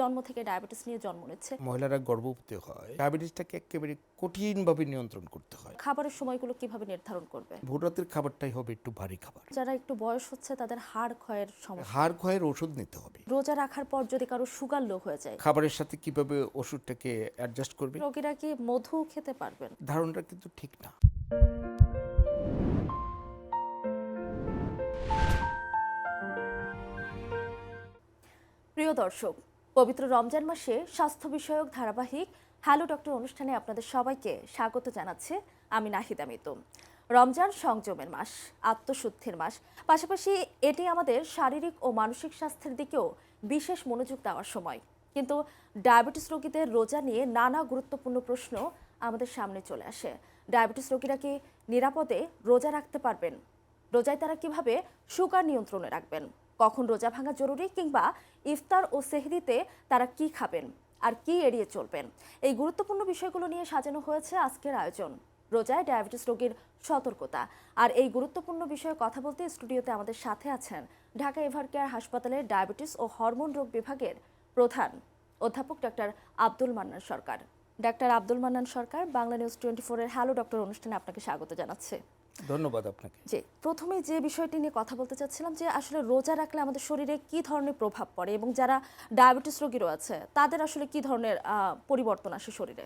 জন্ম থেকে ডায়াবেটিস নিয়ে জন্ম নিচ্ছে। মহিলারা গর্ভবতী হয়, ডায়াবেটিসটাকে একেবারে কঠিনভাবে নিয়ন্ত্রণ করতে হয়। খাবারের সময়গুলো কিভাবে নির্ধারণ করবে? ভোর রাতের খাবারটাই হবে একটু ভারী খাবার। যারা একটু বয়স হচ্ছে তাদের হাড় ক্ষয়ের সমস্যা, হাড় ক্ষয়ের ওষুধ নিতে হবে। রোজা রাখার পর যদি কারো সুগার লো হয়ে যায়, খাবারের সাথে কিভাবে ওষুধটাকে অ্যাডজাস্ট করবে, রোগীরা কি মধু খেতে পারবেন? ধারণাটা কিন্তু ঠিক না। প্রিয় দর্শক, পবিত্র রমজান মাসে স্বাস্থ্য বিষয়ক ধারাবাহিক হ্যালো ডক্টর অনুষ্ঠানে আপনাদের সবাইকে স্বাগত জানাচ্ছে আমি নাহিদা মিতু। রমজান সংযমের মাস, আত্মশুদ্ধির মাস, পাশাপাশি এটি আমাদের শারীরিক ও মানসিক স্বাস্থ্যের দিকেও বিশেষ মনোযোগ দেওয়ার সময়। কিন্তু ডায়াবেটিস রোগীদের রোজা নিয়ে নানা গুরুত্বপূর্ণ প্রশ্ন আমাদের সামনে চলে আসে। ডায়াবেটিস রোগীরা কি নিরাপদে রোজা রাখতে পারবেন? রোজায় তারা কিভাবে সুগার নিয়ন্ত্রণে রাখবেন? কখন রোজা ভাঙা জরুরি, কিংবা ইফতার ও সেহরিতে তারা কি খাবেন আর কি এড়িয়ে চলবেন? এই গুরুত্বপূর্ণ বিষয়গুলো নিয়ে সাজানো হয়েছে আজকের আয়োজন রোজায় ডায়াবেটিস রোগীর সতর্কতা। আর এই গুরুত্বপূর্ণ বিষয়ে কথা বলতে স্টুডিওতে আমাদের সাথে আছেন ঢাকা এভারকেয়ার হাসপাতালের ডায়াবেটিস ও হরমোন রোগ বিভাগের প্রধান অধ্যাপক ডাক্তার আব্দুল মান্নান সরকার। ডাক্তার আব্দুল মান্নান সরকার, বাংলা নিউজ 24-এর হ্যালো ডক্টর অনুষ্ঠানে আপনাকে স্বাগত জানাচ্ছে। ধন্যবাদ আপনাকে। জি, প্রথমে যে বিষয়টি নিয়ে কথা বলতে চাচ্ছিলাম যে আসলে রোজা রাখলে আমাদের শরীরে কি ধরনের প্রভাব পড়ে এবং যারা ডায়াবেটিস রোগী রয়েছে তাদের আসলে কি ধরনের পরিবর্তন আসে শরীরে?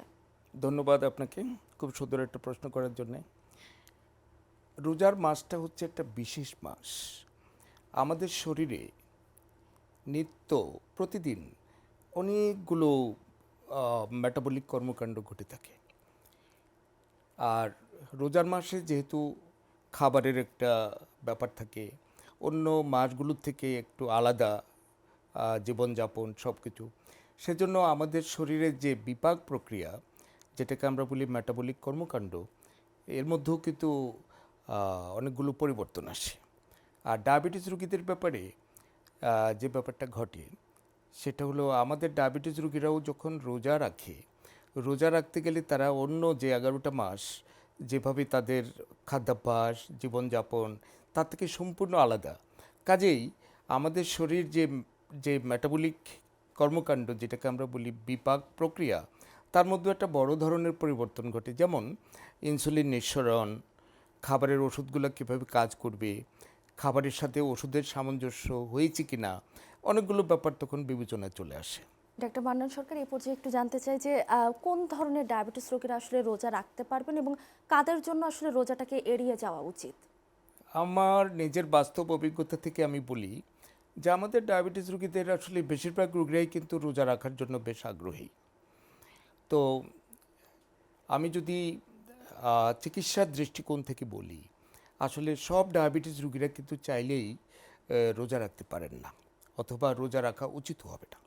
ধন্যবাদ আপনাকে খুব সুন্দর একটা প্রশ্ন করার জন্য। রোজার মাসটা হচ্ছে একটা বিশেষ মাস। আমাদের শরীরে নিত্য প্রতিদিন অনেকগুলো মেটাবলিক কর্মকাণ্ড ঘটে থাকে। আর রোজার মাসে যেহেতু খাবারের একটা ব্যাপার থাকে, অন্য মাসগুলোর থেকে একটু আলাদা জীবনযাপন সব কিছু, সেজন্য আমাদের শরীরের যে বিপাক প্রক্রিয়া, যেটাকে আমরা বলি মেটাবলিক কর্মকাণ্ড, এর মধ্যেও কিন্তু অনেকগুলো পরিবর্তন আসে। আর ডায়াবেটিস রোগীদের ব্যাপারে যে ব্যাপারটা ঘটে সেটা হলো, আমাদের ডায়াবেটিস রোগীরাও যখন রোজা রাখে, রোজা রাখতে গেলে তারা অন্য যে 11টা মাস যেভাবে তাদের খাদ্যাভ্যাস জীবনযাপন তার থেকে সম্পূর্ণ আলাদা। কাজেই আমাদের শরীর যে যে মেটাবলিক কর্মকাণ্ড, যেটাকে আমরা বলি বিপাক প্রক্রিয়া, তার মধ্যে একটা বড় ধরনের পরিবর্তন ঘটে। যেমন ইনসুলিন নিঃসরণ, খাবারের ওষুধগুলো কীভাবে কাজ করবে, খাবারের সাথে ওষুধের সামঞ্জস্য হয়েছে কি না, অনেকগুলো ব্যাপার তখন বিবেচনায় চলে আসে। ডাক্তার মান্নান সরকার, এই পর্যায়ে একটু জানতে চাই যে কোন ধরনের ডায়াবেটিস রোগীরা আসলে রোজা রাখতে পারবেন এবং কাদের জন্য আসলে রোজাটাকে এড়িয়ে যাওয়া উচিত? আমার নিজের বাস্তব অভিজ্ঞতা থেকে আমি বলি যে আমাদের ডায়াবেটিস রোগীদের আসলে বেশিরভাগ রোগীরাই কিন্তু রোজা রাখার জন্য বেশ আগ্রহী। তো আমি যদি চিকিৎসার দৃষ্টিকোণ থেকে বলি, আসলে সব ডায়াবেটিস রোগীরা কিন্তু চাইলেই রোজা রাখতে পারেন না, অথবা রোজা রাখা উচিত হবে না।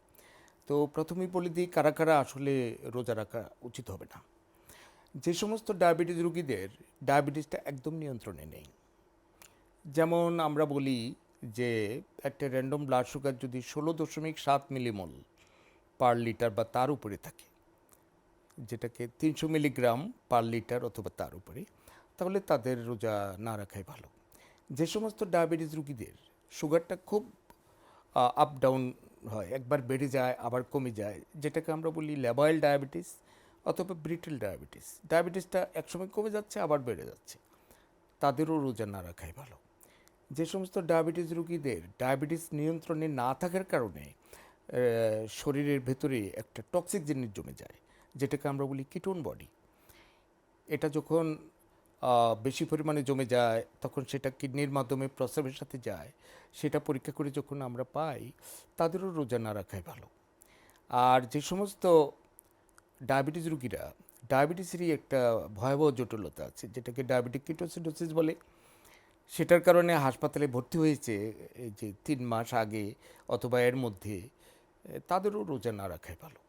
তো প্রথমেই বলে দিই কারা কারা আসলে রোজা রাখা উচিত হবে না। যে সমস্ত ডায়াবেটিস রোগীদের ডায়াবেটিসটা একদম নিয়ন্ত্রণে নেই, যেমন আমরা বলি যে একটা র্যান্ডম ব্লাড সুগার যদি 16.7 মিলিমল পার লিটার বা তার উপরে থাকে, যেটাকে 300 মিলিগ্রাম পার লিটার অথবা তার উপরে, তাহলে তাদের রোজা না রাখাই ভালো। যে সমস্ত ডায়াবেটিস রোগীদের সুগারটা খুব আপ ডাউন হয়, একবার বেড়ে যায় আবার কমে যায়, যেটাকে আমরা বলি ল্যাবয়েল ডায়াবেটিস অথবা ব্রিটেল ডায়াবেটিস, ডায়াবেটিসটা একসময় কমে যাচ্ছে আবার বেড়ে যাচ্ছে, তাদেরও রোজা না রাখাই ভালো। যে সমস্ত ডায়াবেটিস রোগীদের ডায়াবেটিস নিয়ন্ত্রণে না থাকার কারণে শরীরের ভেতরে একটা টক্সিক জিনিস জমে যায়, যেটাকে আমরা বলি কিটোন বডি, এটা যখন বেশি পরিমাণে জমে যায় তখন সেটা কিডনির মাধ্যমে প্রস্রাবের সাথে যায়, সেটা পরীক্ষা করে যখন আমরা পাই, তাদেরও রোজা না রাখাই ভালো। আর যে সমস্ত ডায়াবেটিস রোগীরা, ডায়াবেটিসেরই একটা ভয়াবহ জটিলতা আছে, যেটাকে ডায়াবেটিক কিটোসিডোসিস বলে, সেটার কারণে হাসপাতালে ভর্তি হয়েছে এই যে 3 মাস আগে অথবা এর মধ্যে, তাদেরও রোজা না রাখাই ভালো।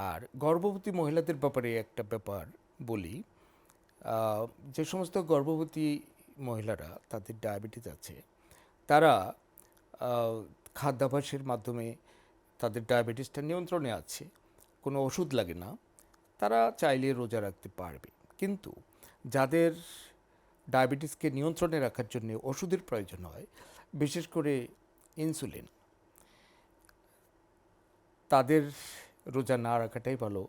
আর গর্ভবতী মহিলাদের ব্যাপারে একটা ব্যাপার বলি, যে সমস্ত গর্ভবতী মহিলারা তাদের ডায়াবেটিস আছে, তারা খাদ্যাভ্যাসের মাধ্যমে তাদের ডায়াবেটিসটা নিয়ন্ত্রণে আছে, কোনো ওষুধ লাগে না, তারা চাইলে রোজা রাখতে পারবে। কিন্তু যাদের ডায়াবেটিসকে নিয়ন্ত্রণে রাখার জন্য ওষুধের প্রয়োজন হয়, বিশেষ করে ইনসুলিন, তাদের রোজা না রাখাটাই ভালো।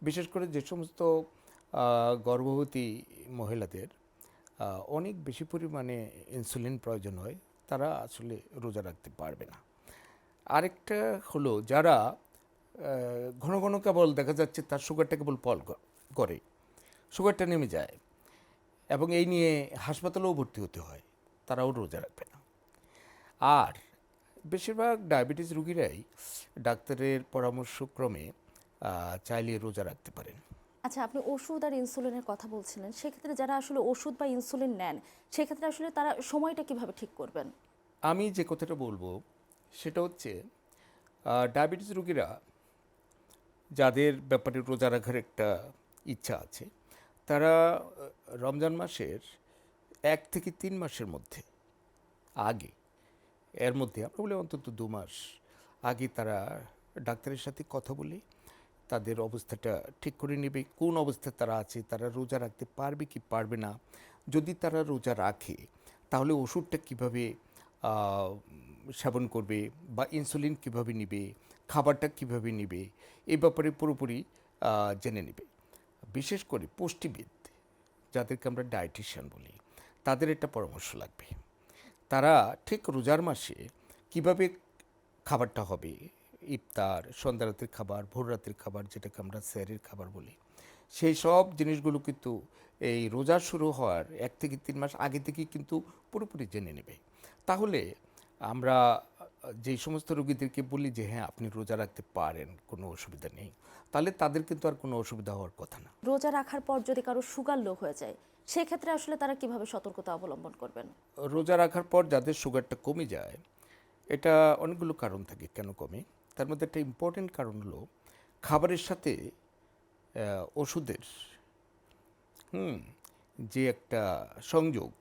বিশেষ করে যে সমস্ত গর্ভবতী মহিলাদের অনেক বেশি পরিমাণে ইনসুলিন প্রয়োজন হয়, তারা আসলে রোজা রাখতে পারবে না। আরেকটা হলো যারা ঘন ঘন কেবল দেখা যাচ্ছে তার সুগারটা কেবল করে, সুগারটা নেমে যায় এবং এই নিয়ে হাসপাতালেও ভর্তি হতে হয়, তারাও রোজা রাখবে না। আর বেশিরভাগ ডায়াবেটিস রোগীরাই ডাক্তারের পরামর্শক্রমে চাইলে রোজা রাখতে পারেন। আচ্ছা, আপনি ওষুধ আর ইনসুলিনের কথা বলছিলেন, সেক্ষেত্রে যারা আসলে ওষুধ বা ইনসুলিন নেন সেক্ষেত্রে আসলে তারা সময়টা কিভাবে ঠিক করবেন? আমি যে কথাটা বলবো সেটা হচ্ছে ডায়াবেটিস রোগীরা যাদের ব্যাপারে রোজা রাখার একটা ইচ্ছা আছে, তারা রমজান মাসের 1 থেকে 3 মাসের মধ্যে আগে, এর মধ্যে আমরা বলি অন্তত 2 মাস আগে তারা ডাক্তারের সাথে কথা বলে তাদের অবস্থাটা ঠিক করে নেবে, কোন অবস্থায় তারা আছে, তারা রোজা রাখতে পারবে কি পারবে না। যদি তারা রোজা রাখে তাহলে ওষুধটা কিভাবে সেবন করবে বা ইনসুলিন কিভাবে নেবে, খাবারটা কিভাবে নেবে, এই ব্যাপারে পুরোপুরি জেনে নেবে। বিশেষ করে পুষ্টিবিদ, যাদেরকে আমরা ডায়েটিশিয়ান বলি, তাদের একটা পরামর্শ লাগবে। তারা ঠিক রোজার মাসে কিভাবে খাবারটা হবে, ইফতার, সন্ধ্যা রাতের খাবার, ভোর রাতের খাবার, যেটাকে আমরা সেহরির খাবার বলি, সেই সব জিনিসগুলো কিন্তু এই রোজা শুরু হওয়ার 1 থেকে 3 মাস আগে থেকেই কিন্তু পুরোপুরি জেনে নেবে। তাহলে আমরা যেই সমস্ত রোগীদেরকে বলি যে হ্যাঁ আপনি রোজা রাখতে পারেন, কোনো অসুবিধা নেই, তাহলে তাদের কিন্তু আর কোনো অসুবিধা হওয়ার কথা না। রোজা রাখার পর যদি কারো সুগার লো হয়ে যায় সেক্ষেত্রে আসলে তারা কিভাবে সতর্কতা অবলম্বন করবেন? রোজা রাখার পর যাদের সুগারটা কমে যায়, এটা অনেকগুলো কারণ থাকে কেন কমে। তার মধ্যে একটা ইম্পর্টেন্ট কারণ হলো খাবারের সাথে ওষুধের যে একটা সংযোগ,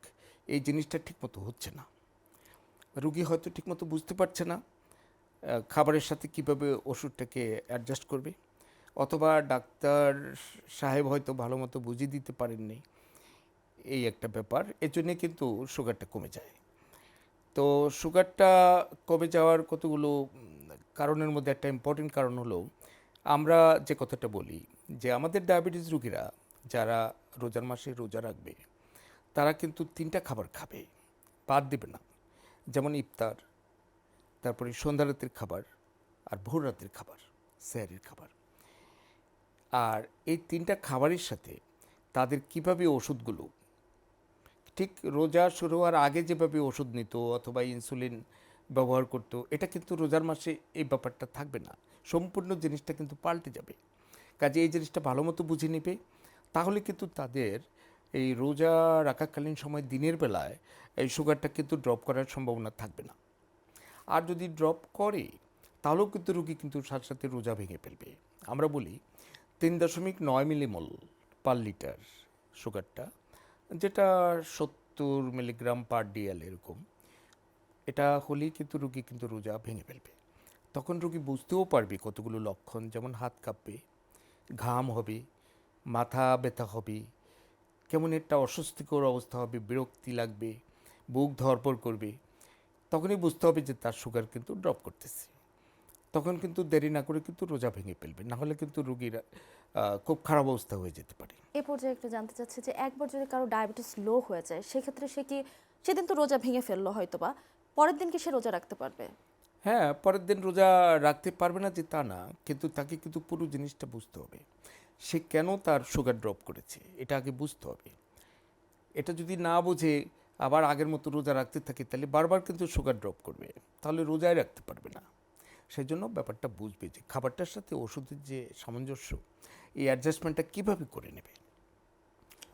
এই জিনিসটা ঠিকমতো হচ্ছে না। রুগী হয়তো ঠিকমতো বুঝতে পারছে না খাবারের সাথে কিভাবে ওষুধটাকে অ্যাডজাস্ট করবে, অথবা ডাক্তার সাহেব হয়তো ভালো মতো বুঝিয়ে দিতে পারেননি, এই একটা ব্যাপার। এর জন্যে কিন্তু সুগারটা কমে যায়। তো সুগারটা কমে যাওয়ার কতগুলো কারণের মধ্যে একটা ইম্পর্টেন্ট কারণ হলো আমরা যে কথাটা বলি যে আমাদের ডায়াবেটিস রোগীরা যারা রোজার মাসে রোজা রাখবে, তারা কিন্তু 3টা খাবার খাবে, বাদ দেবে না। যেমন ইফতার, তারপরে সন্ধ্যা রাতের খাবার, আর ভোর রাতের খাবার, সেহরির খাবার। আর এই 3টা খাবারের সাথে তাদের কিভাবে ওষুধগুলো, ঠিক রোজা শুরু হওয়ার আগে যেভাবে ওষুধ নিত অথবা ইনসুলিন ব্যবহার করতো, এটা কিন্তু রোজার মাসে এই ব্যাপারটা থাকবে না, সম্পূর্ণ জিনিসটা কিন্তু পাল্টে যাবে। কাজে এই জিনিসটা ভালো মতো বুঝে নেবে, তাহলে কিন্তু তাদের এই রোজা রাখাকালীন সময় দিনের বেলায় এই সুগারটা কিন্তু ড্রপ করার সম্ভাবনা থাকবে না। আর যদি ড্রপ করে তাহলেও কিন্তু রোগী কিন্তু সাথে সাথে রোজা ভেঙে ফেলবে। আমরা বলি 3.9 মিলিমল পার লিটার সুগারটা, যেটা 70 মিলিগ্রাম পার ডিএল এরকম, এটা হলেই কিন্তু রোগী কিন্তু রোজা ভেঙে ফেলবে। তখন রোগী বুঝতেও পারবে কতগুলো লক্ষণ, যেমন হাত কাঁপবে, ঘাম হবে, মাথা ব্যথা হবে, কেমন একটা অস্বস্তিকর অবস্থা হবে, বিরক্তি লাগবে, বুক ধড়ফড় করবে। তখনই বুঝতে হবে যে তার সুগার কিন্তু ড্রপ করতেছে। তখন কিন্তু দেরি না করে কিন্তু রোজা ভেঙে ফেলবে, না হলে কিন্তু রোগীর খুব খারাপ অবস্থা হয়ে যেতে পারে। এ পর্যায়ে একটু জানতে চাচ্ছি যে একবার যদি কারো ডায়াবেটিস লো হয়ে যায় সেক্ষেত্রে সে কি, সেদিন তো রোজা ভেঙে ফেললো হয়তোবা, পরের দিন কি সে রোজা রাখতে পারবে? হ্যাঁ, পরের দিন রোজা রাখতে পারবে না যে তা না, কিন্তু তাকে কিন্তু পুরো জিনিসটা বুঝতে হবে। সে কেন তার সুগার ড্রপ করেছে এটা আগে বুঝতে হবে। এটা যদি না বুঝে আবার আগের মতো রোজা রাখতে থাকে, তাহলে বারবার কিন্তু সুগার ড্রপ করবে, তাহলে রোজায় রাখতে পারবে না। সেই জন্য ব্যাপারটা বুঝবে যে খাবারটার সাথে ওষুধের যে সামঞ্জস্য, এই অ্যাডজাস্টমেন্টটা কীভাবে করে নেবে,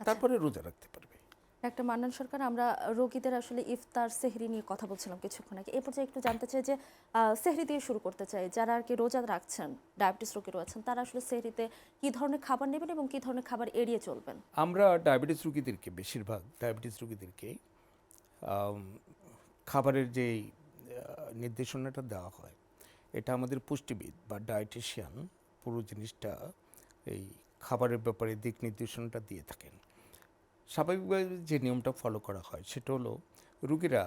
তারপরে রোজা রাখতে পারবে। ডাক্তার মান্নান সরকার, আমরা রোগীদের আসলে ইফতার সেহরি নিয়ে কথা বলছিলাম কিছুক্ষণ আগে। এ পর্যায়ে একটু জানতে চাই যে সেহরি দিয়ে শুরু করতে চাই, যারা আর কি রোজা রাখছেন, ডায়াবেটিস রোগী রয়েছেন, তারা আসলে সেহরিতে কী ধরনের খাবার নেবেন এবং কী ধরনের খাবার এড়িয়ে চলবেন? আমরা ডায়াবেটিস রোগীদেরকে, বেশিরভাগ ডায়াবেটিস রোগীদেরকে খাবারের যেই নির্দেশনাটা দেওয়া হয়, এটা আমাদের পুষ্টিবিদ বা ডায়েটিশিয়ান পুরো জিনিসটা এই খাবারের ব্যাপারে দিক নির্দেশনাটা দিয়ে থাকেন। স্বাভাবিকভাবে যে নিয়মটা ফলো করা হয় সেটা হলো রুগীরা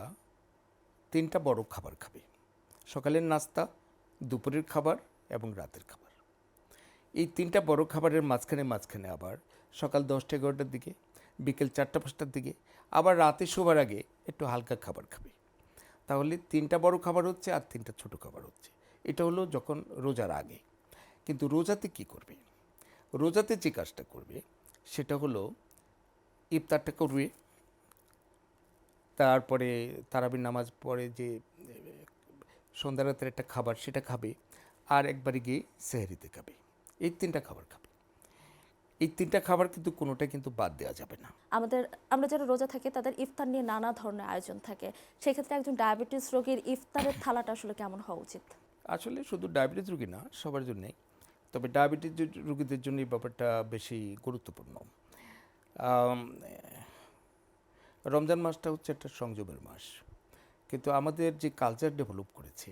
3টা বড় খাবার খাবে, সকালের নাস্তা, দুপুরের খাবার এবং রাতের খাবার। এই তিনটা বড় খাবারের মাঝখানে আবার সকাল 10টা-11টার দিকে, বিকেল 4টা-5টার দিকে, আবার রাতে শোবার আগে একটু হালকা খাবার খাবে। তাহলে তিনটা বড় খাবার হচ্ছে আর তিনটা ছোট খাবার হচ্ছে। এটা হলো যখন রোজার আগে। কিন্তু রোজাতে কি করবে? রোজাতে যে কাজটা করবে সেটা হলো ইফতারটা করবে, তারপরে তারাবির নামাজ পড়ে যে সন্ধ্যা রাতের একটা খাবার সেটা খাবে, আর একবারে গিয়ে সেহরিতে খাবে। এই তিনটা খাবার খাবে। এই তিনটা খাবার কিন্তু কোনোটা কিন্তু বাদ দেওয়া যাবে না। আমরা যারা রোজা থাকি তাদের ইফতার নিয়ে নানা ধরনের আয়োজন থাকে, সেক্ষেত্রে একজন ডায়াবেটিস রোগীর ইফতারের থালাটা আসলে কেমন হওয়া উচিত? আসলে শুধু ডায়াবেটিস রোগী না, সবার জন্যেই, তবে ডায়াবেটিস রোগীদের জন্য এই ব্যাপারটা বেশি গুরুত্বপূর্ণ। আম, রমজান মাসটা হচ্ছে একটা সংযমের মাস, কিন্তু আমাদের যে কালচার ডেভেলপ করেছে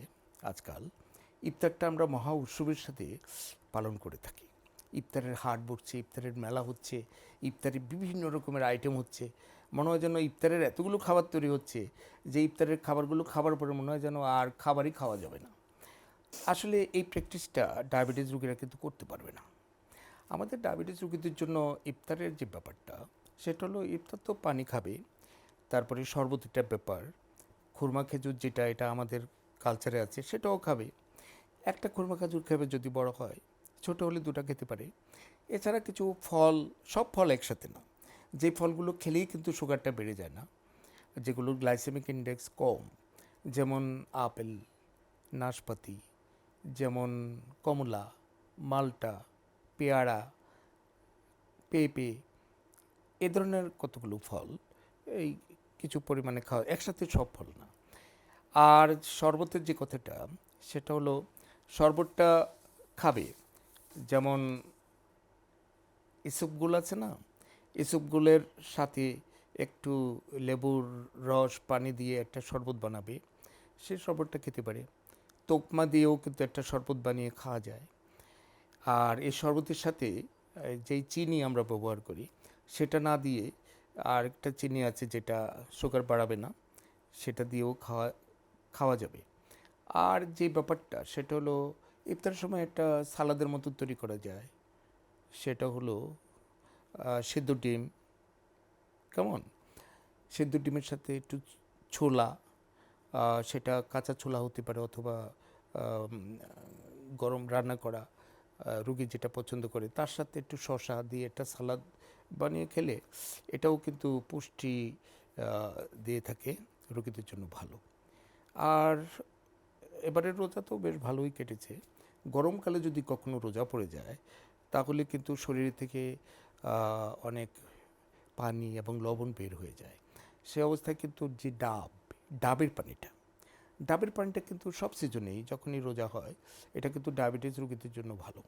আজকাল, ইফতারটা আমরা মহা উৎসবের সাথে পালন করে থাকি। ইফতারের হাট বসছে, ইফতারের মেলা হচ্ছে, ইফতারের বিভিন্ন রকমের আইটেম হচ্ছে। মনে হয় যেন ইফতারের এতগুলো খাবার তৈরি হচ্ছে যে ইফতারের খাবারগুলো খাবার পরে মনে হয় যেন আর খাবারই খাওয়া যাবে না। আসলে এই প্র্যাকটিসটা ডায়াবেটিস রোগীরা কিন্তু করতে পারবে না। আমাদের ডায়াবেটিস রোগীদের জন্য ইফতারের যে ব্যাপারটা সেটা হলো, ইফতার তো পানি খাবে, তারপরে শরবত একটা ব্যাপার, খুরমা খেজুর যেটা এটা আমাদের কালচারে আছে সেটাও খাবে। একটা খুরমা খেজুর খাবে যদি বড় হয়, ছোট হলে দুটো খেতে পারে। এছাড়া কিছু ফল, সব ফল একসাথে না, যে ফলগুলো খেলেই কিন্তু সুগারটা বেড়ে যায় না, যেগুলোর গ্লাইসেমিক ইন্ডেক্স কম, যেমন আপেল, নাশপাতি, যেমন কমলা, মালটা, পেয়ারা, পেঁপে, এ ধরনের কতগুলো ফল এই কিছু পরিমাণে খাওয়া, একসাথে সব ফল না। আর শরবতের যে কথাটা সেটা হলো, শরবতটা খাবে যেমন ইসবগুল আছে না, ইসবগুলের সাথে একটু লেবুর রস পানি দিয়ে একটা শরবত বানাবে, সে শরবতটা খেতে পারে। তোকমা দিয়েও কিন্তু একটা শরবত বানিয়ে খাওয়া যায়। আর এই শরবতের সাথে যেই চিনি আমরা ব্যবহার করি সেটা না দিয়ে আর একটা চিনি আছে যেটা সুগার বাড়াবে না, সেটা দিয়েও খাওয়া যাবে। আর যে ব্যাপারটা সেটা হলো, ইফতারের সময় একটা সালাদের মতো তৈরি করা যায়, সেটা হলো সিদ্ধ ডিম। কেমন? সিদ্ধ ডিমের সাথে একটু ছোলা, সেটা কাঁচা ছোলা হতে পারে অথবা আম, গরম রান্না করা, রুগী যেটা পছন্দ করে তার সাথে একটু শসা দিয়ে একটা সালাদ বানিয়ে খেলে এটাও কিন্তু পুষ্টি দিয়ে থাকে, রোগীদের জন্য ভালো। আর এবারের রোজা তো বেশ ভালোই কেটেছে। গরমকালে যদি কখনো রোজা পড়ে যায় তাহলে কিন্তু শরীর থেকে অনেক পানি এবং লবণ বের হয়ে যায়। সে অবস্থায় কিন্তু যে ডাবের পানিটা কিন্তু সব সিজনেই যখনই রোজা হয় এটা কিন্তু ডায়াবেটিস রোগীদের জন্য ভালো।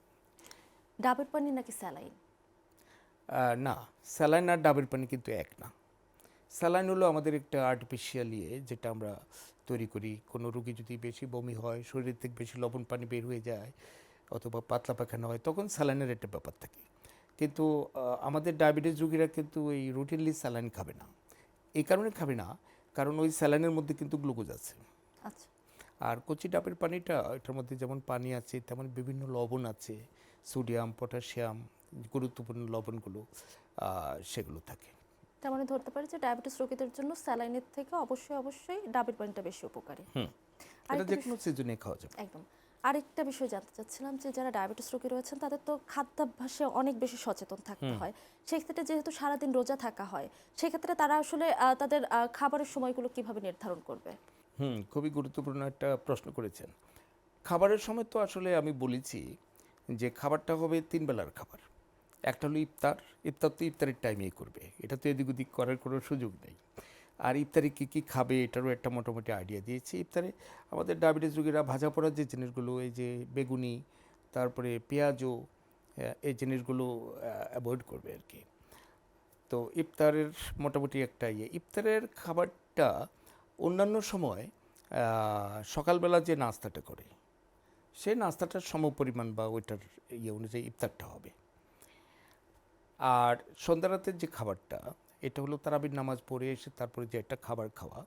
ডাবের পানি নাকি স্যালাইন? না, স্যালাইন আর ডাবের পানি কিন্তু এক না। স্যালাইন হলো আমাদের একটা আর্টিফিশিয়াল যেটা আমরা তৈরি করি। কোনো রোগী যদি বেশি বমি হয়, শরীর থেকে বেশি লবণ পানি বের হয়ে যায় অথবা পাতলা পায়খানা হয়, তখন স্যালাইনের একটা ব্যাপার থাকে। কিন্তু আমাদের ডায়াবেটিস রোগীরা কিন্তু এই রুটিনলি স্যালাইন খাবে না। এই কারণে খাবে না, কারণ ওই স্যালাইনের মধ্যে কিন্তু গ্লুকোজ আছে। আচ্ছা। আর কচি ডাবের পানিটা, এটার মধ্যে যেমন পানি আছে তেমন বিভিন্ন লবণ আছে, সোডিয়াম, পটাশিয়াম, গুরুত্বপূর্ণ লবণগুলো সেগুলো থাকে। তার মানে ধরতে পারি যে ডায়াবেটিস রোগীদের জন্য স্যালাইনের থেকে অবশ্যই ডাবের পানিটা বেশি উপকারী। এটা আরেকটা যে কোনো সিজনে খাওয়া যাবে। একদম। আরেকটা বিষয় জানতে চাচ্ছিলাম যে যারা ডায়াবেটিস রোগী রয়েছেন তাদের তো খাদ্যাভ্যাসে অনেক বেশি সচেতন থাকতে হয়, সেক্ষেত্রে যেহেতু সারাদিন রোজা থাকা হয়, সেক্ষেত্রে তারা আসলে তাদের খাবারের সময়গুলো কিভাবে নির্ধারণ করবে? খুবই গুরুত্বপূর্ণ একটা প্রশ্ন করেছেন। খাবারের সময় তো আসলে আমি বলেছি যে খাবারটা হবে 3 বেলার খাবার। একটা হলো ইফতার, ইফতার তো ইফতারের টাইমেই করবে, এটা তো এদিক ওদিক করার কোনো সুযোগ নেই। আর ইফতারে কী কী খাবে এটারও একটা মোটামুটি আইডিয়া দিয়েছি। ইফতারে আমাদের ডায়াবেটিস রোগীরা ভাজা পোড়া যে জিনিসগুলো, এই যে বেগুনি, তারপরে পেঁয়াজও, এই জিনিসগুলো অ্যাভয়েড করবে আর কি। তো ইফতারের মোটামুটি একটা ইফতারের খাবারটা অন্যান্য সময় সকালবেলা যে নাস্তাটা করে সেই নাস্তাটার সমপরিমাণ বা ওইটার অনুযায়ী ইফতারটা হবে। আর সন্ধ্যা রাতের যে খাবারটা, এটা হলো তারাবির নামাজ পড়ে এসে তারপরে যে একটা খাবার খাওয়া,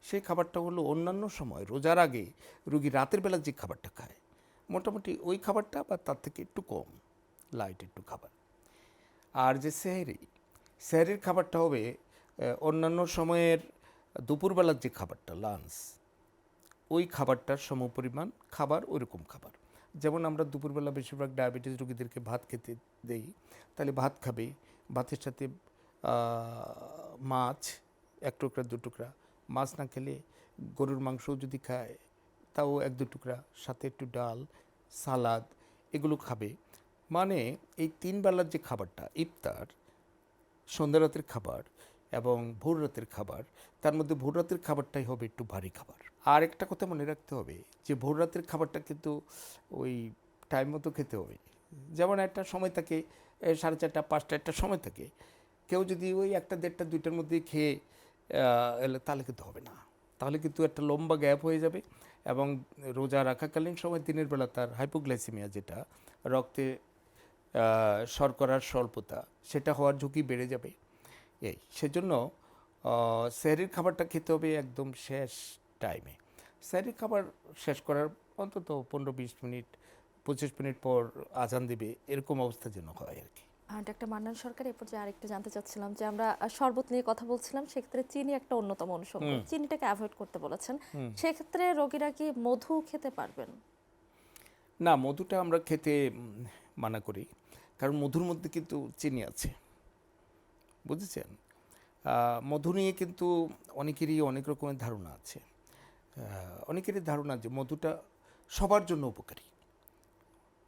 সেই খাবারটা হলো অন্যান্য সময় রোজার আগে রুগী রাতের বেলা যে খাবারটা খায়, মোটামুটি ওই খাবারটা বা তার থেকে একটু কম লাইট একটু খাবার। আর যে সেহরির খাবারটা হবে অন্যান্য সময়ের দুপুরবেলার যে খাবারটা লাঞ্চ, ওই খাবারটার সমপরিমাণ খাবার, ওইরকম খাবার। যেমন আমরা দুপুরবেলা বেশিরভাগ ডায়াবেটিস রোগীদেরকে ভাত খেতে দেই, তাহলে ভাত খাবে, ভাতের সাথে মাছ 1 টুকরা 2 টুকরা, মাছ না খেলে গরুর মাংসও যদি খায় তাও 1-2 টুকরা, সাথে একটু ডাল, সালাদ, এগুলো খাবে। মানে এই 3 বেলার যে খাবারটা, ইফতার, সন্ধ্যা রাতের খাবার এবং ভোর রাতের খাবার, তার মধ্যে ভোর রাতের খাবারটাই হবে একটু ভারী খাবার। আর একটা কথা মনে রাখতে হবে যে ভোর রাতের খাবারটা কিন্তু ওই টাইম মতো খেতে হবে। যেমন একটা সময় থাকে 4:30 5টা একটা সময় থাকে, কেউ যদি ওই 1টা 1:30 2টার মধ্যে খেয়ে এলে তাহলে কিন্তু হবে না, তাহলে কিন্তু একটা লম্বা গ্যাপ হয়ে যাবে এবং রোজা রাখাকালীন সময় দিনের বেলা তার হাইপোগ্লাইসেমিয়া, যেটা রক্তে শর্করার স্বল্পতা, সেটা হওয়ার ঝুঁকি বেড়ে যাবে। সেজন্য সেহরির খাবারটা খেতে হবে একদম শেষ টাইমে। সেহরির খাবার শেষ করার অন্তত 15-20 মিনিট 25 মিনিট পর আজান দেবে, এরকম অবস্থা যেন হয় আর কি। ডাক্তার মান্নান সরকার, এরপর যে আরেকটু জানতে চাচ্ছিলাম যে আমরা শরবত নিয়ে কথা বলছিলাম, সেক্ষেত্রে চিনি একটা অন্যতম অনুষঙ্গ, চিনিটাকে অ্যাভয়েড করতে বলেছেন, সেক্ষেত্রে রোগীরা কি মধু খেতে পারবেন? না, মধুটা আমরা খেতে মানা করি, কারণ মধুর মধ্যে কিন্তু চিনি আছে, বুঝেছেন? মধু নিয়ে কিন্তু অনেকেরই অনেক রকমের ধারণা আছে। অনেকেরই ধারণা যে মধুটা সবার জন্য উপকারী,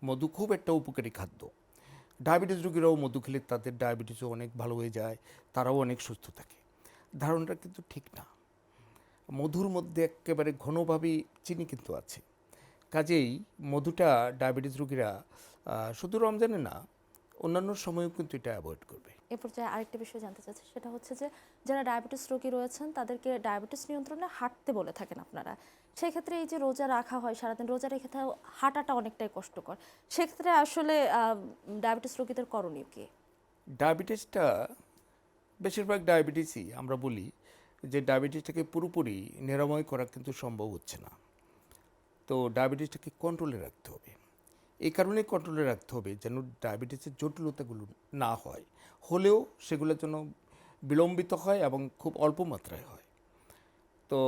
মধু খুব একটা উপকারী খাদ্য। ডায়াবেটিস রোগীরাও মধু খেলে তাদের ডায়াবেটিসও অনেক ভালো হয়ে যায়, তারাও অনেক সুস্থ থাকে। ধারণাটা কিন্তু ঠিক না। মধুর মধ্যে একেবারে ঘনভাবে চিনি কিন্তু আছে। কাজেই মধুটা ডায়াবেটিস রোগীরা শুধু রমজানে না, অন্যান্য সময়েও কিন্তু এটা অ্যাভয়েড করবে। এ পর্যায়ে আরেকটা বিষয় জানতে চাচ্ছি, সেটা হচ্ছে যে যারা ডায়াবেটিস রোগী রয়েছেন তাদেরকে ডায়াবেটিস নিয়ন্ত্রণে হাঁটতে বলে থাকেন আপনারা, সেক্ষেত্রে এই যে রোজা রাখা হয়, সারাদিন রোজা রেখে হাঁটাটা অনেকটাই কষ্টকর, সেক্ষেত্রে আসলে ডায়াবেটিস রোগীদের করণীয় কি? ডায়াবেটিসটা, বেশিরভাগ ডায়াবেটিসই আমরা বলি যে ডায়াবেটিসটাকে পুরোপুরি নিরাময় করা কিন্তু সম্ভব হচ্ছে না। তো ডায়াবেটিসটাকে কন্ট্রোলে রাখতে হবে। এই কারণে কন্ট্রোলে রাখতে হবে যেন ডায়াবেটিসের জটিলতাগুলো না হয়, হলেও সেগুলোর জন্য বিলম্বিত হয় এবং খুব অল্প মাত্রায় হয়। তো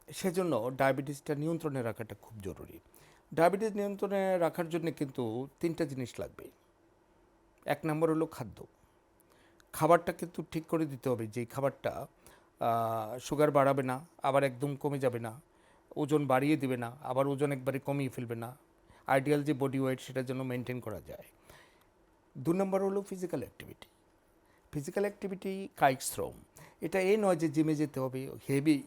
সেজন্য ডায়াবেটিসটা নিয়ন্ত্রণে রাখাটা খুব জরুরি। ডায়াবেটিস নিয়ন্ত্রণে রাখার জন্য কিন্তু 3টা জিনিস লাগবে। 1 নম্বর হলো খাদ্য। খাবারটা কিন্তু ঠিক করে দিতে হবে, যে খাবারটা সুগার বাড়াবে না, আবার একদম কমে যাবে না, ওজন বাড়িয়ে দেবে না, আবার ওজন একবারে কমিয়ে ফেলবে না। আইডিয়াল যে বডি ওয়েট, সেটা যেন মেনটেন করা যায়। 2 নম্বর হলো ফিজিক্যাল অ্যাক্টিভিটি। ফিজিক্যাল অ্যাক্টিভিটি, কায়িক শ্রম। এটা এই নয় যে জিমে যেতে হবে, হেভি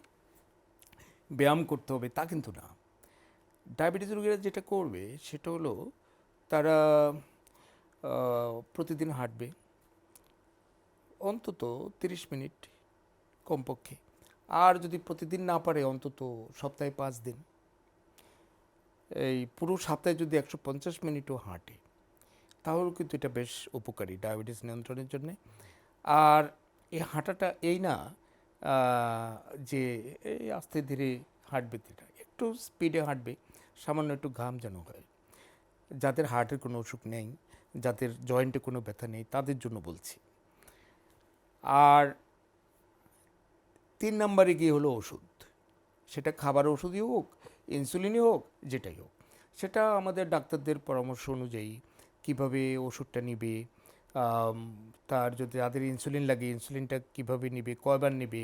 ব্যায়াম করতে হবে, তা কিন্তু না। ডায়াবেটিস রোগীরা যেটা করবে সেটা হলো তারা প্রতিদিন হাঁটবে অন্তত 30 মিনিট কমপক্ষে। আর যদি প্রতিদিন না পারে অন্তত সপ্তাহে 5 দিন, এই পুরো সপ্তাহে যদি 150 মিনিটও হাঁটে, তাহলেও কিন্তু এটা বেশ উপকারী ডায়াবেটিস নিয়ন্ত্রণের জন্যে। আর এই হাঁটাটা এই না যে এই আস্তে ধীরে হাঁটবে, একটু স্পিডে হাঁটবে, সামান্য একটু ঘাম যেন হয়। যাদের হার্টের কোনো অসুখ নেই, যাদের জয়েন্টে কোনো ব্যথা নেই, তাদের জন্য বলছি। আর 3 নম্বরে গিয়ে হলো ওষুধ, সেটা খাবার ওষুধই হোক, ইনসুলিনই হোক, যেটাই হোক, সেটা আমাদের ডাক্তারদের পরামর্শ অনুযায়ী কিভাবে ওষুধটা নিবে, তার যদি যাদের ইনসুলিন লাগে ইনসুলিনটা কিভাবে নিবে, কয়বার নিবে,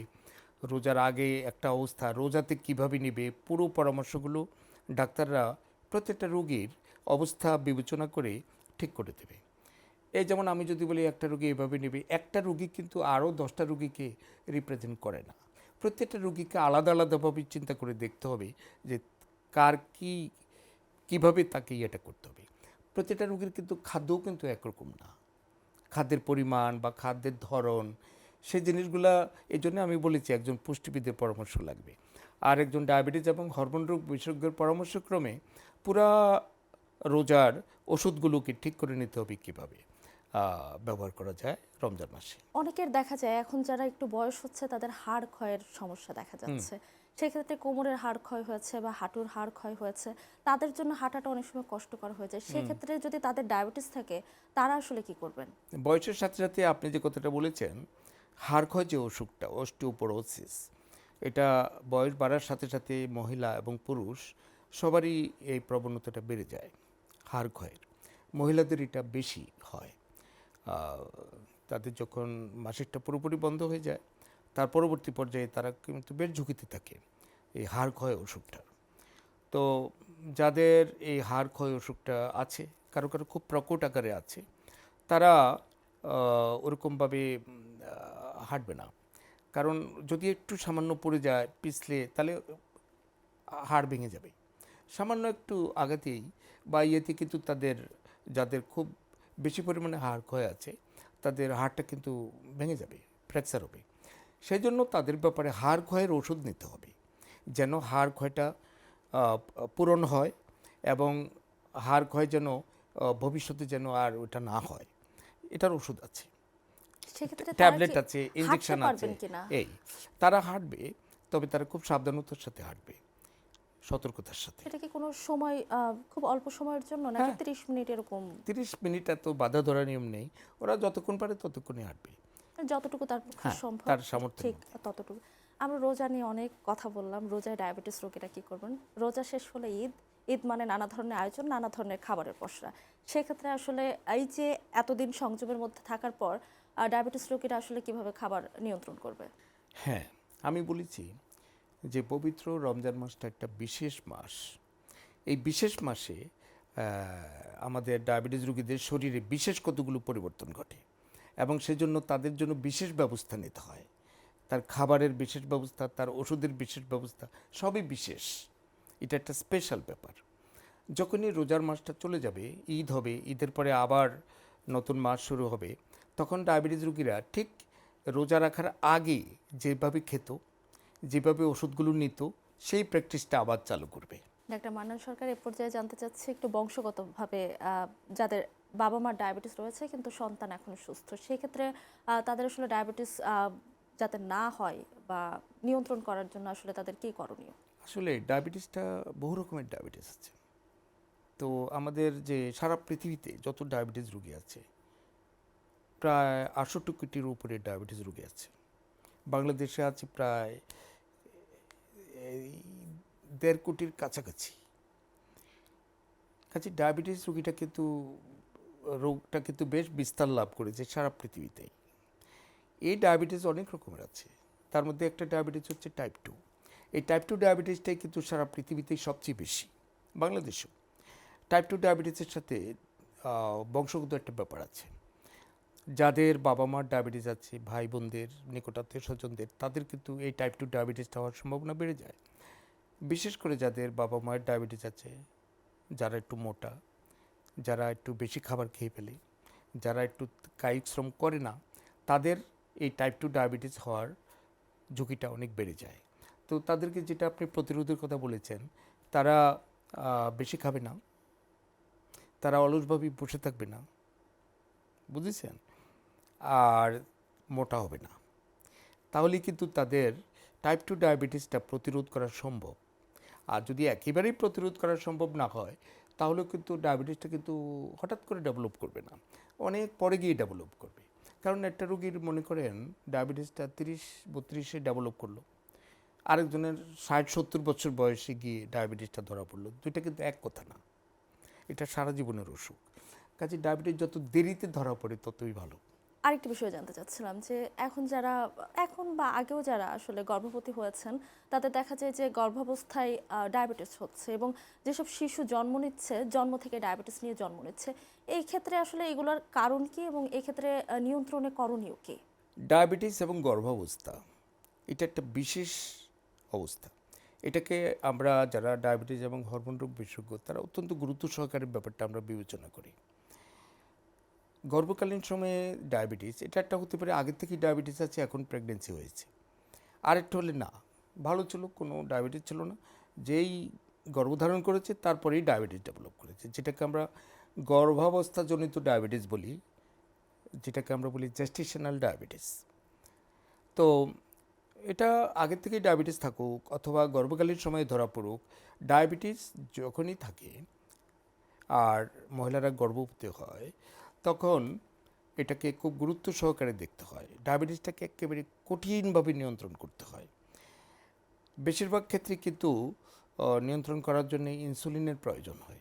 রোজার আগে একটা অবস্থা, রোজাতে কিভাবে নিবে, পুরো পরামর্শগুলো ডাক্তাররা প্রত্যেকটা রোগীর অবস্থা বিবেচনা করে ঠিক করে দেবে। এই যেমন আমি যদি বলি একটা রোগী এভাবে নেবে, একটা রোগী কিন্তু আরও 10টা রোগীকে রিপ্রেজেন্ট করে না। প্রত্যেকটা রোগীকে আলাদা আলাদাভাবে চিন্তা করে দেখতে হবে যে কার কীভাবে তাকে এটা করতে হবে। প্রত্যেকটা রোগীর কিন্তু খাদ্যও কিন্তু একরকম না, খাদ্যের পরিমাণ বা খাদ্যের ধরন, সেই জিনিসগুলা, এই জন্য আমি বলেছি একজন পুষ্টিবিদের পরামর্শ লাগবে। আর একজন ডায়াবেটিস এবং হরমোন রোগ বিশেষজ্ঞের পরামর্শক্রমে পুরা রোজার ওষুধগুলোকে ঠিক করে নিতে হবে কীভাবে ব্যবহার করা যায় রমজান মাসে। অনেকের দেখা যায় এখন যারা একটু বয়স হচ্ছে তাদের হাড় ক্ষয়ের সমস্যা দেখা যাচ্ছে, সেক্ষেত্রে কোমরের হাড় ক্ষয় হয়েছে বা হাঁটুর হাড় ক্ষয় হয়েছে, তাদের জন্য হাঁটাটা অনেক সময় কষ্টকর হয়ে যায়। সেক্ষেত্রে যদি তাদের ডায়াবেটিস থাকে, তারা আসলে কি করবেন? বয়সের সাথে সাথে আপনি যে কথাটা বলেছেন, হাড় ক্ষয় যে অসুখটা অস্টিওপোরোসিস, এটা বয়স বাড়ার সাথে সাথে মহিলা এবং পুরুষ সবারই এই প্রবণতাটা বেড়ে যায় হাড় ক্ষয়ের। মহিলাদের এটা বেশি হয়। তাদের যখন মাসিকটা পুরোপুরি বন্ধ হয়ে যায়, তার পরবর্তী পর্যায়ে তারা কিন্তু বেশ ঝুঁকিতে থাকে এই হাড় ক্ষয় অসুখটা। তো যাদের এই হাড় ক্ষয় অসুখটা আছে, কারো কারো খুব প্রকট আকারে আছে, তারা ওরকমভাবে হাঁটবে না। কারণ যদি একটু সামান্য পড়ে যায়, পিছলে, তাহলে হাড় ভেঙে যাবে। সামান্য একটু আঘাতেই বা ইয়েতে কিন্তু তাদের, যাদের খুব বেশি পরিমাণে হাড় ক্ষয় আছে, তাদের হাড়টা কিন্তু ভেঙে যাবে, ফ্র্যাকচার হবে। সেই জন্য তাদের ব্যাপারে হাড় ক্ষয়ের ওষুধ নিতে হবে, যেন হাড় ক্ষয়টা পূরণ হয় এবং হাড় ক্ষয় যেন ভবিষ্যতে যেন আর ওটা না হয়। এটার ওষুধ আছে, সেক্ষেত্রে তারা ট্যাবলেট কি আছে, হাঁটতে ইঞ্জেকশন আছে। পারবেন কিনা? এই তারা হাঁটবে, তবে তারা খুব সাবধানতার সাথে হাঁটবে, সতর্কতার সাথে। এটা কি কোনো সময় খুব অল্প সময়ের জন্য নাকি হ্যাঁ, 30 মিনিট এরকম? 30 মিনিট এত বাধা ধরা নিয়ম নেই, ওরা যতক্ষণ পারে ততক্ষণই হাঁটবে। যতটুকু তার পক্ষে হ্যাঁ, সম্ভব তার সামর্থ্যের ঠিক মধ্যে। ততটুকু। আমরা রোজা নিয়ে অনেক কথা বললাম। রোজায় ডায়াবেটিস রোগীরা কি করবেন? রোজা শেষ হলে ঈদ, ঈদ মানে নানা ধরনের আয়োজন, নানা ধরনের খাবারের পসরা। সেক্ষেত্রে আসলে এই যে এতদিন সংযমের মধ্যে থাকার পর ডায়াবেটিস রোগীরা আসলে কিভাবে খাবার নিয়ন্ত্রণ করবে? হ্যাঁ, আমি বলেছি যে পবিত্র রমজান মাসটা একটা বিশেষ মাস। এই বিশেষ মাসে আমাদের ডায়াবেটিস রোগীদের শরীরে বিশেষ কতগুলো পরিবর্তন ঘটে এবং সেজন্য তাদের জন্য বিশেষ ব্যবস্থা নিতে হয়। তার খাবারের বিশেষ ব্যবস্থা, তার ওষুধের বিশেষ ব্যবস্থা, সবই বিশেষ। এটা একটা স্পেশাল ব্যাপার। যখনই রোজার মাসটা চলে যাবে, ঈদ হবে, ঈদের পরে আবার নতুন মাস শুরু হবে, তখন ডায়াবেটিস রোগীরা ঠিক রোজা রাখার আগে যেভাবে খেত, যেভাবে ওষুধগুলো নিত, সেই প্র্যাকটিসটা আবার চালু করবে। ডাক্তার মান্নান সরকার এ পর্যায়ে জানতে চাচ্ছে একটু বংশগতভাবে যাদের বাবা মার ডায়াবেটিস রয়েছে কিন্তু সন্তান এখনো সুস্থ, সেক্ষেত্রে তাদের আসলে ডায়াবেটিস যাতে না হয় বা নিয়ন্ত্রণ করার জন্য আসলে তাদের কি করণীয়? আসলে ডায়াবেটিসটা বহু রকমের ডায়াবেটিস আছে। তো আমাদের যে সারা পৃথিবীতে যত ডায়াবেটিস রোগী আছে, প্রায় 68 কোটির উপরে ডায়াবেটিস রোগী আছে। বাংলাদেশে আছে প্রায় এই 1.5 কোটির কাছাকাছি। কাজে ডায়াবেটিস রোগটা কিন্তু বেশ বিস্তার লাভ করেছে সারা পৃথিবীতেই। এই ডায়াবেটিস অনেক রকমের আছে, তার মধ্যে একটা ডায়াবেটিস হচ্ছে টাইপ 2। এই টাইপ 2 ডায়াবেটিসটাই কিন্তু সারা পৃথিবীতেই সবচেয়ে বেশি, বাংলাদেশেও। টাইপ 2 ডায়াবেটিসের সাথে বংশগত একটা ব্যাপার আছে। যাদের বাবা মার ডায়াবেটিস আছে, ভাই বোনদের, নিকটাত্মীয় স্বজনদের, তাদের কিন্তু এই টাইপ 2 ডায়াবেটিসটা হওয়ার সম্ভাবনা বেড়ে যায়। বিশেষ করে যাদের বাবা মায়ের ডায়াবেটিস আছে, যারা একটু মোটা, যারা একটু বেশি খাবার খেয়ে ফেলে, যারা একটু কায়িক শ্রম করে না, তাদের এই টাইপ 2 ডায়াবেটিস হওয়ার ঝুঁকিটা অনেক বেড়ে যায়। তো তাদেরকে, যেটা আপনি প্রতিরোধের কথা বলেছেন, তারা বেশি খাবে না, তারা অলসভাবে বসে থাকবে না, বুঝেছেন, আর মোটা হবে না। তাহলেই কিন্তু তাদের টাইপ 2 ডায়াবেটিসটা প্রতিরোধ করা সম্ভব। আর যদি একেবারেই প্রতিরোধ করা সম্ভব না হয়, তাহলে কিন্তু ডায়াবেটিসটা কিন্তু হঠাৎ করে ডেভেলপ করবে না, অনেক পরে গিয়ে ডেভেলপ করবে। কারণ একটা রোগীর, মনে করেন, ডায়াবেটিসটা 30-32-এ ডেভেলপ করলো, আরেকজনের 60-70 বছর বয়সে গিয়ে ডায়াবেটিসটা ধরা পড়লো, দুইটা কিন্তু এক কথা না, এটা সারা জীবনের অসুখ। কাজে ডায়াবেটিস যত দেরিতে ধরা পড়ে ততই ভালো। আরেকটি বিষয় জানতে চাচ্ছিলাম যে এখন বা আগেও যারা আসলে গর্ভবতী হয়েছেন, তাদের দেখা যায় যে গর্ভাবস্থায় ডায়াবেটিস হচ্ছে এবং যেসব শিশু জন্ম নিচ্ছে, জন্ম থেকে ডায়াবেটিস নিয়ে জন্ম নিচ্ছে, এই ক্ষেত্রে আসলে এগুলোর কারণ কি এবং এই ক্ষেত্রে নিয়ন্ত্রণে করণীয় কি? ডায়াবেটিস এবং গর্ভাবস্থা, এটা একটা বিশেষ অবস্থা। এটাকে আমরা যারা ডায়াবেটিস এবং হরমোন রোগ বিশেষজ্ঞ, তারা অত্যন্ত গুরুত্ব সহকারে ব্যাপারটা আমরা বিবেচনা করি। গর্ভকালীন সময়ে ডায়াবেটিস, এটা একটা হতে পারে আগে থেকেই ডায়াবেটিস আছে, এখন প্রেগনেন্সি হয়েছে। আরেকটা হলে না, ভালো ছিল, কোনো ডায়াবেটিস ছিল না, যেই গর্ভধারণ করেছে তারপরেই ডায়াবেটিস ডেভেলপ করেছে, যেটাকে আমরা গর্ভাবস্থাজনিত ডায়াবেটিস বলি, যেটাকে আমরা বলি জেস্টেশনাল ডায়াবেটিস। তো এটা আগের থেকেই ডায়াবেটিস থাকুক অথবা গর্ভকালীন সময়ে ধরা পড়ুক, ডায়াবেটিস যখনই থাকে আর মহিলারা গর্ভবতী হয় তখন এটাকে খুব গুরুত্ব সহকারে দেখতে হয়। ডায়াবেটিসটাকে একেবারে কঠিনভাবে নিয়ন্ত্রণ করতে হয়। বেশিরভাগ ক্ষেত্রে কিন্তু নিয়ন্ত্রণ করার জন্য ইনসুলিনের প্রয়োজন হয়।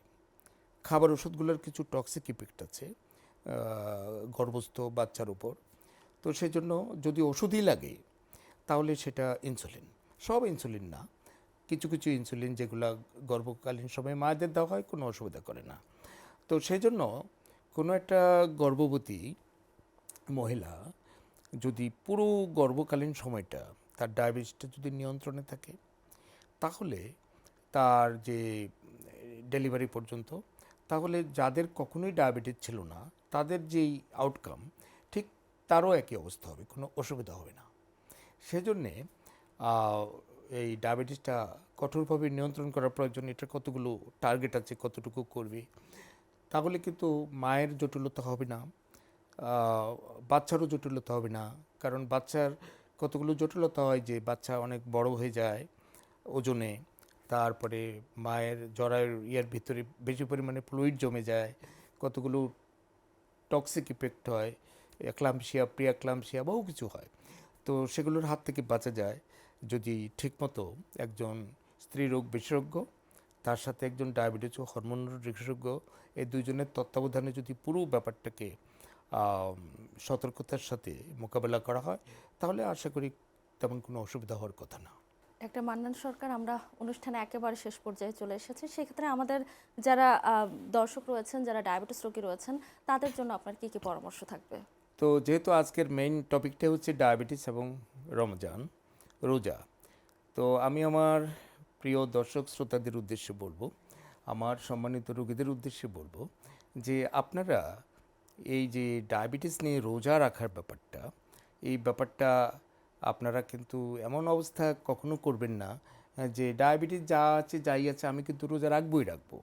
খাবার ওষুধগুলোর কিছু টক্সিক ইফেক্ট আছে গর্ভস্থ বাচ্চার উপর। তো সেই জন্য যদি ওষুধই লাগে তাহলে সেটা ইনসুলিন, সব ইনসুলিন না, কিছু কিছু ইনসুলিন যেগুলো গর্ভকালীন সময়ে মায়েদের দেওয়া হয় কোনো অসুবিধা করে না। তো সেই জন্য কোনো একটা গর্ভবতী মহিলা যদি পুরো গর্ভকালীন সময়টা তার ডায়াবেটিসটা যদি নিয়ন্ত্রণে থাকে তাহলে তার যে ডেলিভারি পর্যন্ত, তাহলে যাদের কখনোই ডায়াবেটিস ছিল না তাদের যেই আউটকাম ঠিক তারও একই অবস্থা হবে, কোনো অসুবিধা হবে না। সেজন্যে এই ডায়াবেটিসটা কঠোরভাবে নিয়ন্ত্রণ করার প্রয়োজন। এটা কতগুলো টার্গেট আছে, কতটুকু করবে, তাহলে কিন্তু মায়ের জটিলতা হবে না, বাচ্চারও জটিলতা হবে না। কারণ বাচ্চার কতগুলো জটিলতা হয় যে বাচ্চা অনেক বড় হয়ে যায় ওজনে, তারপরে মায়ের জরায়ুর ভিতরে বেশি পরিমাণে ফ্লুইড জমে যায়, কতগুলো টক্সিক ইফেক্ট হয়, এক্লাম্পসিয়া, প্রিয়াক্লাম্পসিয়া, বহু কিছু হয়। তো সেগুলোর হাত থেকে বাঁচা যায় যদি ঠিকমতো একজন স্ত্রীরোগ বিশেষজ্ঞ তার সাথে একজন ডায়াবেটিস ও হরমোন বিশেষজ্ঞ এই দুইজনের তত্ত্বাবধানে যদি পুরো ব্যাপারটাকে সতর্কতার সাথে মোকাবেলা করা হয় তাহলে আশা করি তেমন কোনো অসুবিধা হওয়ার কথা না। ডাক্তার মান্নান সরকার, আমরা অনুষ্ঠানে একেবারে শেষ পর্যায়ে চলে এসেছি। সেক্ষেত্রে আমাদের যারা দর্শক রয়েছেন, যারা ডায়াবেটিস রোগী রয়েছেন, তাদের জন্য আপনার কি কি পরামর্শ থাকবে? তো যেহেতু আজকের মেইন টপিকটা হচ্ছে ডায়াবেটিস এবং রমজান, রোজা, তো আমি আমার প্রিয় দর্শক শ্রোতাদের উদ্দেশ্যে বলবো, আমার সম্মানিত রোগীদের উদ্দেশ্যে বলবো যে আপনারা এই যে ডায়াবেটিস নিয়ে রোজা রাখার ব্যাপারটা, এই ব্যাপারটা আপনারা কিন্তু এমন অবস্থা কখনো করবেন না যে ডায়াবেটিস যা আছে যাই আছে আমি কিন্তু রোজা রাখবই রাখবো।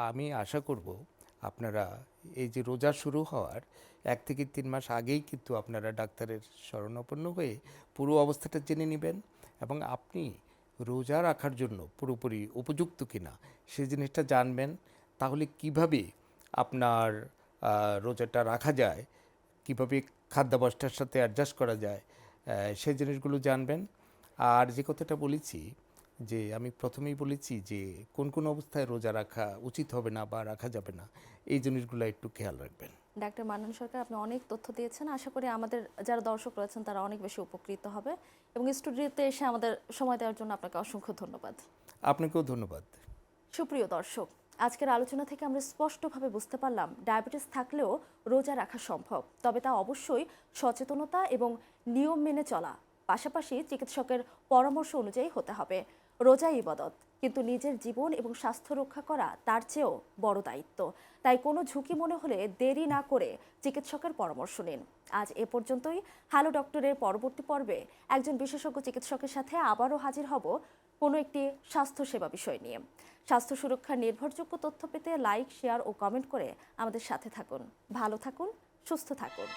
আমি আশা করব আপনারা এই যে রোজা শুরু হওয়ার 1 থেকে 3 মাস আগেই কিন্তু আপনারা ডাক্তারের শরণাপন্ন হয়ে পুরো অবস্থাটা জেনে নেবেন এবং আপনি রোজা রাখার জন্য পুরোপুরি উপযুক্ত কিনা সেই জিনিসটা জানবেন। তাহলে কিভাবে আপনার রোজাটা রাখা যায়, কিভাবে খাদ্যাভ্যাসটার সাথে অ্যাডজাস্ট করা যায়, সেই জিনিসগুলো জানবেন। আর যে কথাটা বলেছি যে আমি প্রথমেই বলেছি যে কোন কোন অবস্থায় রোজা রাখা উচিত হবে না বা রাখা যাবে না, এই জিনিসগুলো একটু খেয়াল রাখবেন। ডাক্তার মান্নান সরকার, আপনি অনেক তথ্য দিয়েছেন। আশা করি আমাদের যারা দর্শক রয়েছেন তারা অনেক বেশি উপকৃত হবে, এবং স্টুডিওতে এসে আমাদের সময় দেওয়ার জন্য আপনাকে অসংখ্য ধন্যবাদ। আপনাকেও ধন্যবাদ। সুপ্রিয় দর্শক, আজকের আলোচনা থেকে আমরা স্পষ্টভাবে বুঝতে পারলাম ডায়াবেটিস থাকলেও রোজা রাখা সম্ভব, তবে তা অবশ্যই সচেতনতা এবং নিয়ম মেনে চলা, পাশাপাশি চিকিৎসকের পরামর্শ অনুযায়ী হতে হবে। রোজা ইবাদত, কিন্তু নিজের জীবন এবং স্বাস্থ্য রক্ষা করা তার চেয়েও বড় দায়িত্ব। তাই কোনো ঝুঁকি মনে হলে দেরি না করে চিকিৎসকের পরামর্শ নিন। আজ এ পর্যন্তই। হ্যালো ডক্টরের পরবর্তী পর্বে একজন বিশেষজ্ঞ চিকিৎসকের সাথে আবারও হাজির হব কোনো একটি স্বাস্থ্যসেবা বিষয় নিয়ে। স্বাস্থ্য সুরক্ষার নির্ভরযোগ্য তথ্য পেতে লাইক, শেয়ার ও কমেন্ট করে আমাদের সাথে থাকুন। ভালো থাকুন, সুস্থ থাকুন।